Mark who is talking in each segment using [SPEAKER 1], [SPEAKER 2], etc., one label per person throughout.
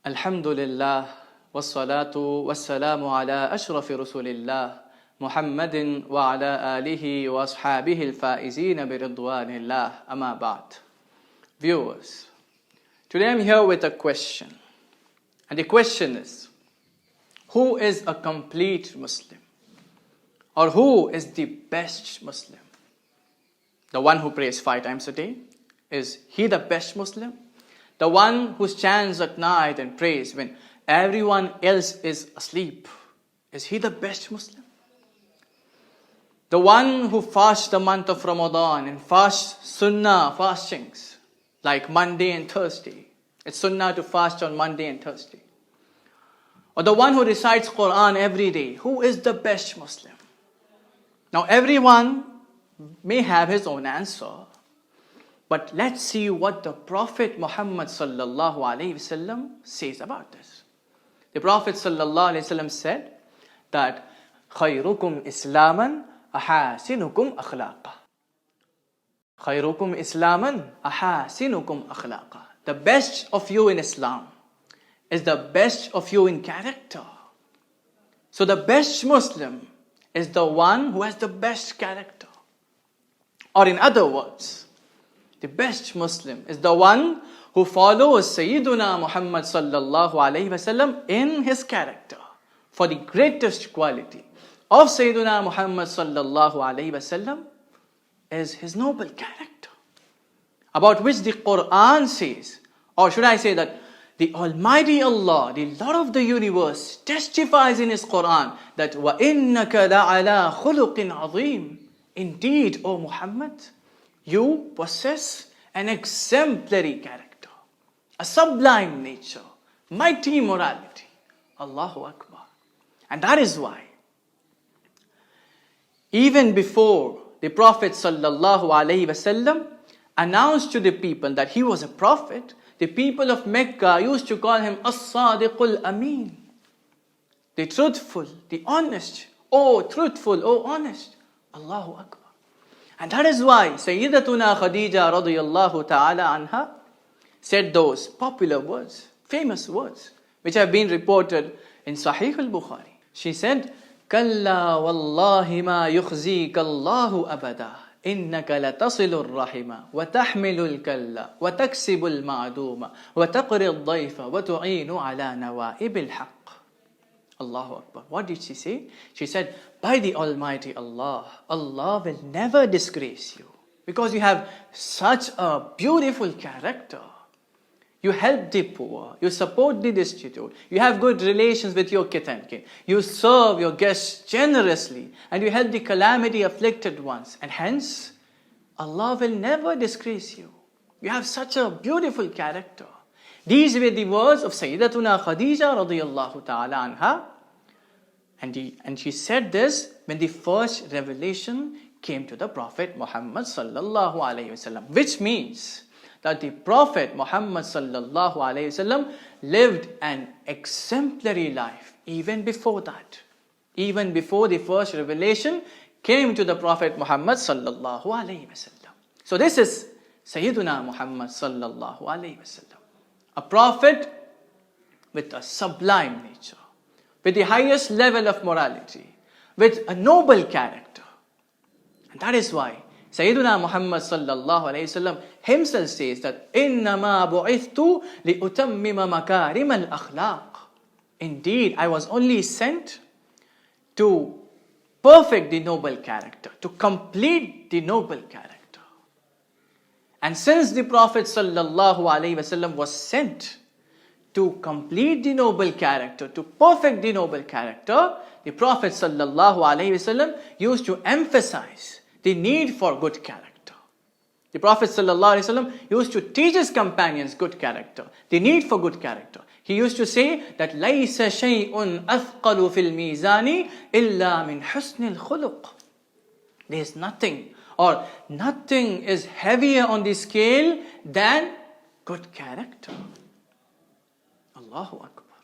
[SPEAKER 1] Alhamdulillah, wassalatu wassalamu ala ashrafi rasulillah, Muhammadin wa ala alihi wa ashabihi al-faizina bi ridwanillah, amma ba'd. Viewers, today I'm here with a question. And the question is, who is a complete Muslim? Or who is the best Muslim? The one who prays 5 times a day? Is he the best Muslim? The one who stands at night and prays when everyone else is asleep? Is he the best Muslim? The one who fasts the month of Ramadan and fasts Sunnah fastings like Monday and Thursday. It's Sunnah to fast on Monday and Thursday. Or the one who recites Quran every day. Who is the best Muslim? Now everyone may have his own answer. But let's see what the Prophet Muhammad sallallahu alaihi wasallam says about this. The Prophet sallallahu alaihi wasallam said that khayrukum islaman ahasinukum akhlaqa. Khayrukum islaman ahasinukum akhlaqa. The best of you in Islam is the best of you in character. So the best Muslim is the one who has the best character. Or in other words, the best Muslim is the one who follows Sayyiduna Muhammad sallallahu alayhi wasallam in his character. For the greatest quality of Sayyiduna Muhammad sallallahu alayhi wasallam is his noble character, about which the Quran says, or should I say that the Almighty Allah, the Lord of the universe, testifies in his Quran that وَإِنَّكَ لَعَلَىٰ خُلُقٍ عَظِيمٍ. Indeed, O Muhammad, you possess an exemplary character, a sublime nature, mighty morality. Allahu Akbar. And that is why, even before the Prophet sallallahu alaihi wasallam announced to the people that he was a prophet, the people of Mecca used to call him As-Sadiqul Ameen, the truthful, the honest. Oh, truthful, oh, honest. Allahu Akbar. And that is why Sayyidatuna Khadija radiyallahu ta'ala anha said those popular words, famous words, which have been reported in Sahih al-Bukhari. She said, Kalla wallahi ma yukhzika Allahu abada, innaka latasilu ar-rahima, wa tahmilu al-kalla, wa taksibu al-ma'duma, wa taqri al-dayfa, wa tu'inu ala nawa'ib al-haqq. Allahu Akbar. What did she say? She said, by the Almighty Allah, Allah will never disgrace you, because you have such a beautiful character. You help the poor, you support the destitute, you have good relations with your kith and kin, you serve your guests generously, and you help the calamity afflicted ones, and hence Allah will never disgrace you. You have such a beautiful character. These were the words of Sayyidatuna Khadija radiyallahu ta'ala anha. And she said this when the first revelation came to the Prophet Muhammad sallallahu alayhi wasallam. Which means that the Prophet Muhammad sallallahu alayhi wasallam lived an exemplary life even before that. Even before the first revelation came to the Prophet Muhammad sallallahu alayhi wasallam. So this is Sayyiduna Muhammad sallallahu alayhi wasallam. A prophet with a sublime nature, with the highest level of morality, with a noble character. And that is why Sayyiduna Muhammad sallallahu alayhi wasallam himself says that إِنَّمَا بُعِثْتُ لِأُتَمِّمَ مَكَارِمَ الْأَخْلَاقِ. Indeed, I was only sent to perfect the noble character, to complete the noble character. And since the Prophet sallallahu alaihi wasallam was sent to complete the noble character, to perfect the noble character, the Prophet sallallahu alaihi wasallam used to emphasize the need for good character. The Prophet sallallahu alaihi wasallam used to teach his companions good character, the need for good character. He used to say that لَيْسَ شَيْءٌ أَثْقَلُ فِي الْمِيزَانِ إِلَّا مِنْ حُسْنِ الْخُلُقِ. There is nothing, or nothing is heavier on the scale than good character. Allahu Akbar.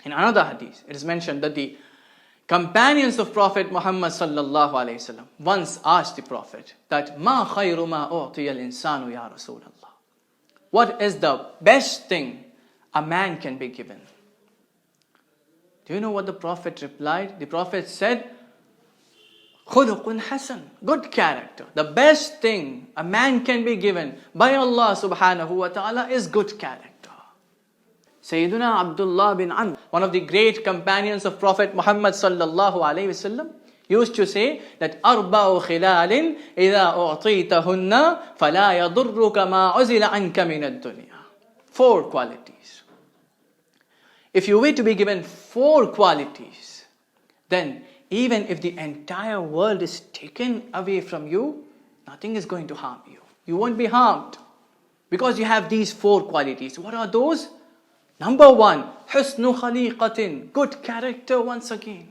[SPEAKER 1] In another hadith, it is mentioned that the companions of Prophet Muhammad sallallahu alayhi wasallam once asked the Prophet that Ma khayru ma u'tiya al-insanu ya Rasulullah. What is the best thing a man can be given. Do you know what the Prophet replied? The Prophet said, khuluqun hasan, good character. The best thing a man can be given by Allah subhanahu wa ta'ala is good character. Sayyiduna Abdullah bin Amr, one of the great companions of Prophet Muhammad sallallahu alayhi wasallam, used to say that arba'u khilalin idha u'titahunna fala yadurruka ma uzila anka min ad-dunya. 4 qualities. If you were to be given 4 qualities, then even if the entire world is taken away from you, nothing is going to harm you. You won't be harmed because you have these 4 qualities. What are those? Number 1, husnu khaliqatin, good character once again.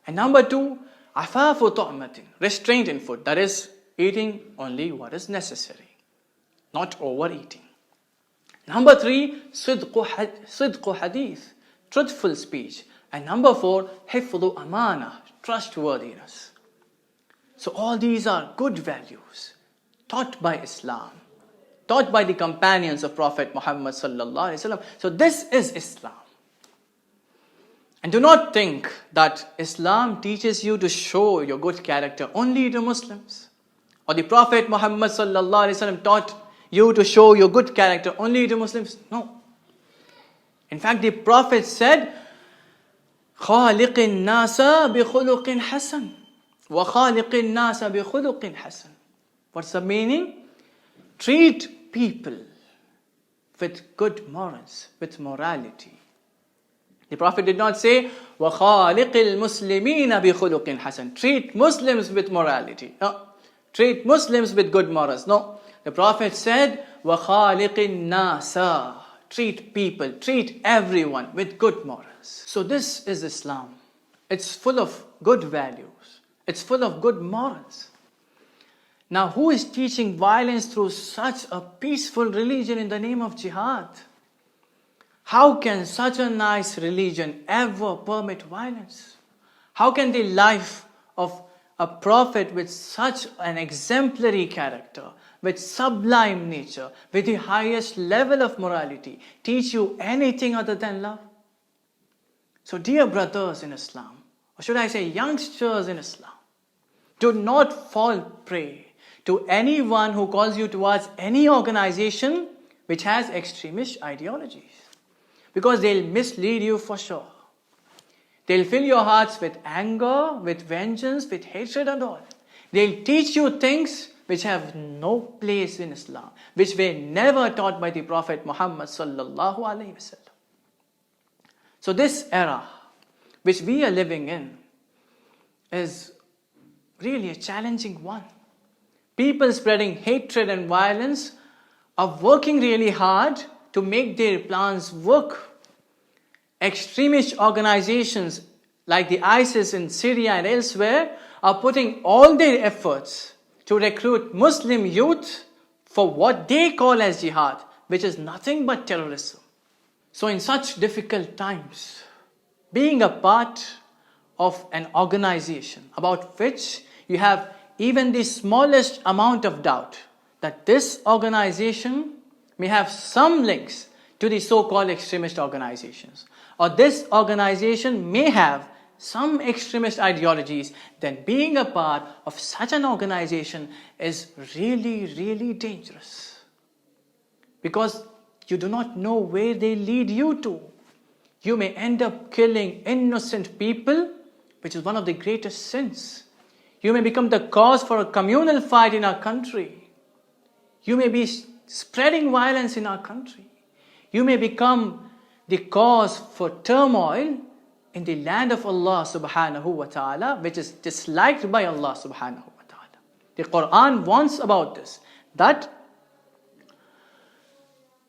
[SPEAKER 1] And number 2, afafu tu'matin, restraint in food. That is, eating only what is necessary, not overeating. Number 3, sidqu hadith, truthful speech. And number 4, hifdhu amana, trustworthiness. So all these are good values taught by Islam, taught by the companions of Prophet Muhammad sallallahu alaihi wasallam. So this is Islam. And do not think that Islam teaches you to show your good character only to Muslims, or the Prophet Muhammad sallallahu alaihi wasallam taught you to show your good character only to Muslims. No. In fact, the Prophet said, خالق الناس بخلق حسن وخالق الناس بخلق حسن. What's the meaning? Treat people with good morals, with morality. The Prophet did not say, وَخَالِقِ الْمُسْلِمِينَ بِخُلُقٍ حَسَنٍ. Treat Muslims with morality. No. Treat Muslims with good morals. No. The Prophet said, وَخَالِقِ النَّاسَ. Treat people, treat everyone with good morals. So this is Islam. It's full of good values. It's full of good morals. Now, who is teaching violence through such a peaceful religion in the name of jihad? How can such a nice religion ever permit violence? How can the life of a prophet with such an exemplary character, with sublime nature, with the highest level of morality, teach you anything other than love? So dear brothers in Islam, or should I say youngsters in Islam, do not fall prey to anyone who calls you towards any organization which has extremist ideologies. Because they'll mislead you for sure. They'll fill your hearts with anger, with vengeance, with hatred and all. They'll teach you things which have no place in Islam, which were never taught by the Prophet Muhammad sallallahu alaihi wasallam. So this era which we are living in is really a challenging one. People spreading hatred and violence are working really hard to make their plans work. Extremist organizations like the ISIS in Syria and elsewhere are putting all their efforts to recruit Muslim youth for what they call as jihad, which is nothing but terrorism. So in such difficult times, being a part of an organization about which you have even the smallest amount of doubt that this organization may have some links to the so-called extremist organizations, or this organization may have some extremist ideologies, then being a part of such an organization is really, really dangerous. Because you do not know where they lead you to. You may end up killing innocent people, which is one of the greatest sins. You may become the cause for a communal fight in our country. You may be spreading violence in our country. You may become the cause for turmoil in the land of Allah subhanahu wa ta'ala, which is disliked by Allah subhanahu wa ta'ala. The Quran warns about this, that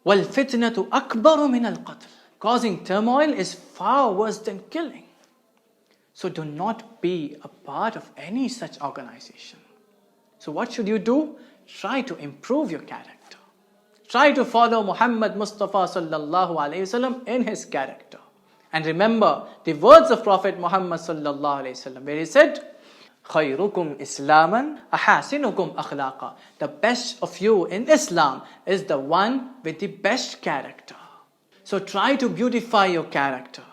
[SPEAKER 1] وَالْفِتْنَةُ أَكْبَرُ مِنَ الْقَتْلِ. Causing turmoil is far worse than killing. So do not be a part of any such organization. So what should you do? Try to improve your character. Try to follow Muhammad Mustafa sallallahu alayhi wasallam in his character. And remember the words of Prophet Muhammad sallallahu alayhi wasallam, where he said, خَيْرُكُمْ إِسْلَامًا أَحَاسِنُكُمْ أَخْلَاقًا. The best of you in Islam is the one with the best character. So try to beautify your character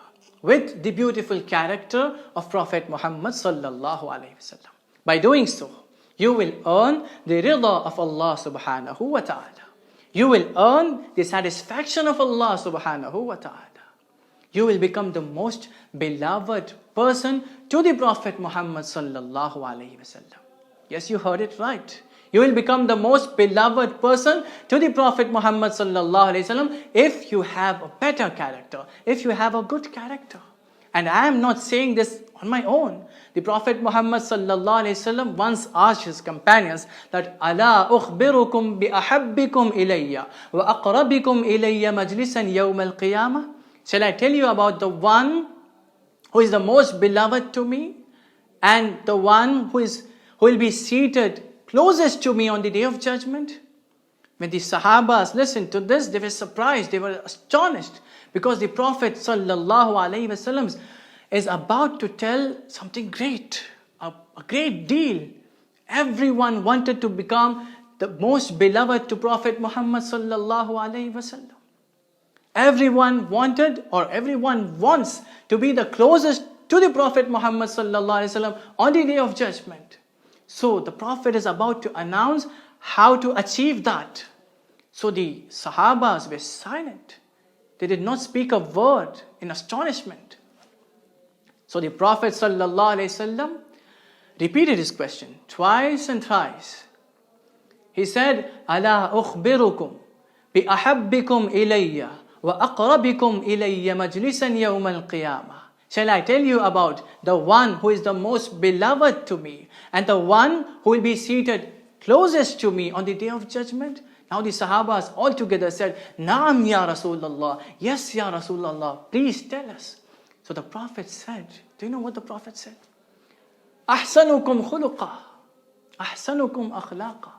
[SPEAKER 1] with the beautiful character of Prophet Muhammad sallallahu alaihi wasallam. By doing so, you will earn the rida of Allah subhanahu wa ta'ala. You will earn the satisfaction of Allah subhanahu wa ta'ala. You will become the most beloved person to the Prophet Muhammad sallallahu alaihi wasallam. Yes, you heard it right. You will become the most beloved person to the Prophet Muhammad sallallahu alaihi wasallam if you have a better character, if you have a good character. And I am not saying this on my own. The Prophet Muhammad sallallahu alaihi wasallam once asked his companions that Ala ukhbirukum bi ahabbikum ilayya wa aqrabikum ilayya majlisan yawm al-qiyamah. Shall I tell you about the one who is the most beloved to me and the one who will be seated closest to me on the day of judgment? When the Sahabas listened to this, they were surprised, they were astonished, because the Prophet sallallahu alaihi wasallam is about to tell something great, a great deal. Everyone wanted to become the most beloved to Prophet Muhammad sallallahu alaihi wasallam. Everyone wanted, or everyone wants to be the closest to the Prophet Muhammad sallallahu alaihi wasallam on the day of judgment. So the Prophet is about to announce how to achieve that. So the Sahabas were silent. They did not speak a word in astonishment. So the Prophet sallallahu alaihi wasallam repeated his question twice and thrice. He said, Ala ukhbirukum bi ahabbikum ilayya wa aqrabikum ilayya majlisan yawm al-qiyamah. Shall I tell you about the one who is the most beloved to me and the one who will be seated closest to me on the day of judgment? Now the Sahabas all together said, Naam ya Rasulullah. Yes ya Rasulullah. Please tell us. So the Prophet said, do you know what the Prophet said? Ahsanukum khuluqa. Ahsanukum akhlaqa.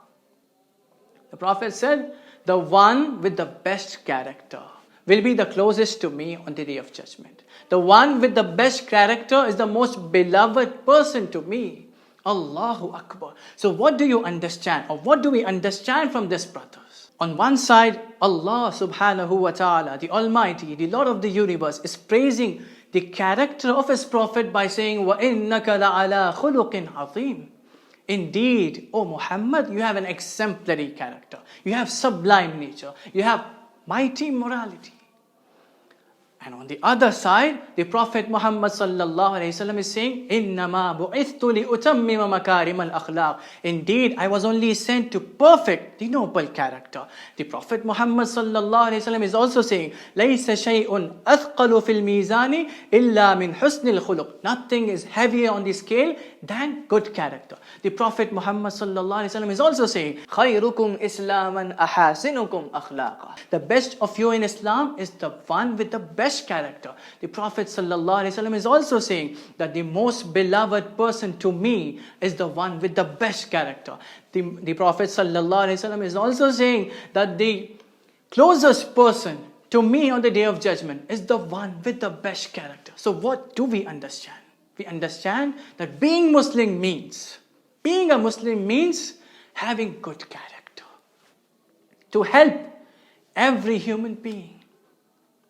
[SPEAKER 1] The Prophet said, the one with the best character will be the closest to me on the day of judgment. The one with the best character is the most beloved person to me. Allahu Akbar. So what do you understand, or what do we understand from this, brothers? On one side, Allah subhanahu wa ta'ala, the Almighty, the Lord of the universe, is praising the character of His Prophet by saying, وَإِنَّكَ لَعَلَىٰ خُلُقٍ عَظِيمٍ. Indeed, O Muhammad, you have an exemplary character. You have sublime nature. You have mighty morality. And on the other side, the Prophet Muhammad sallallahu alaihi wasallam is saying, إِنَّمَا بُعِثْتُ لِأُتَمِّمَ مَكَارِمَ الْأَخْلَاقِ. Indeed, I was only sent to perfect the noble character. The Prophet Muhammad sallallahu alaihi wasallam is also saying, لَيْسَ شَيْءٌ أَثْقَلُ فِي الْمِيزَانِ إِلَّا مِنْ حُسْنِ الْخُلُقِ. Nothing is heavier on the scale than good character. The Prophet Muhammad sallallahu alaihi wasallam is also saying, خَيْرُكُمْ إِسْلَامًا أَحَاسِنُكُمْ أَخْلَاقًا. The best of you in Islam is the one with the best character. The Prophet sallallahu alaihi wasallam is also saying that the most beloved person to me is the one with the best character. The Prophet sallallahu alaihi wasallam is also saying that the closest person to me on the day of judgment is the one with the best character. So what do we understand? We understand that being a Muslim means having good character. To help every human being.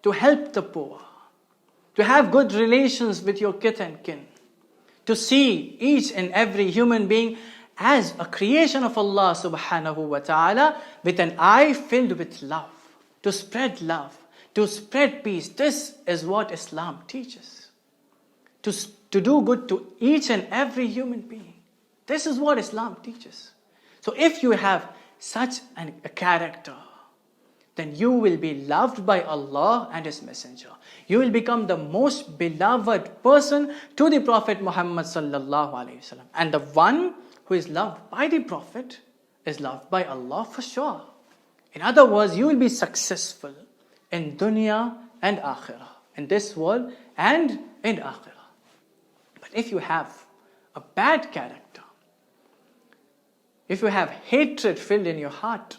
[SPEAKER 1] To help the poor. To have good relations with your kith and kin. To see each and every human being as a creation of Allah subhanahu wa ta'ala with an eye filled with love. To spread love. To spread peace. This is what Islam teaches. To do good to each and every human being. This is what Islam teaches. So if you have such a character, then you will be loved by Allah and His Messenger. You will become the most beloved person to the Prophet Muhammad sallallahu alaihi wasallam. And the one who is loved by the Prophet is loved by Allah for sure. In other words, you will be successful in dunya and akhirah. In this world and in akhirah. But if you have a bad character, if you have hatred filled in your heart,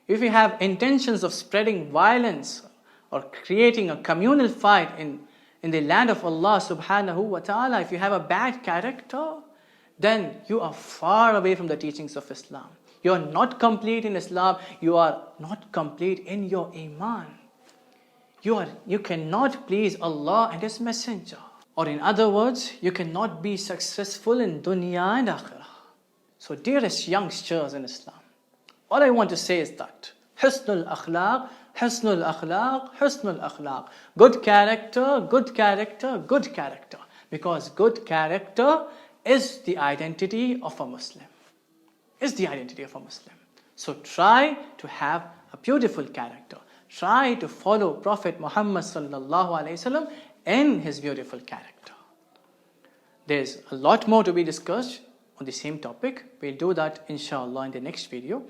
[SPEAKER 1] if you have intentions of spreading violence or creating a communal fight in the land of Allah subhanahu wa ta'ala, if you have a bad character, then you are far away from the teachings of Islam. You are not complete in Islam. You are not complete in your iman. You cannot please Allah and His Messenger. Or in other words, you cannot be successful in dunya and akhirah. So dearest youngsters in Islam, all I want to say is that husnul akhlaq, husnul akhlaq, husnul akhlaq. Good character, good character, good character. Because good character is the identity of a Muslim. Is the identity of a Muslim. So try to have a beautiful character. Try to follow Prophet Muhammad sallallahu alaihi wasallam in his beautiful character. There's a lot more to be discussed on the same topic. We'll do that inshallah in the next video.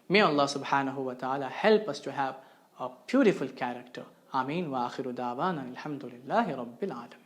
[SPEAKER 1] May Allah subhanahu wa ta'ala help us to have a beautiful character. Ameen wa akhiru da'wana alhamdulillahi rabbil alamin.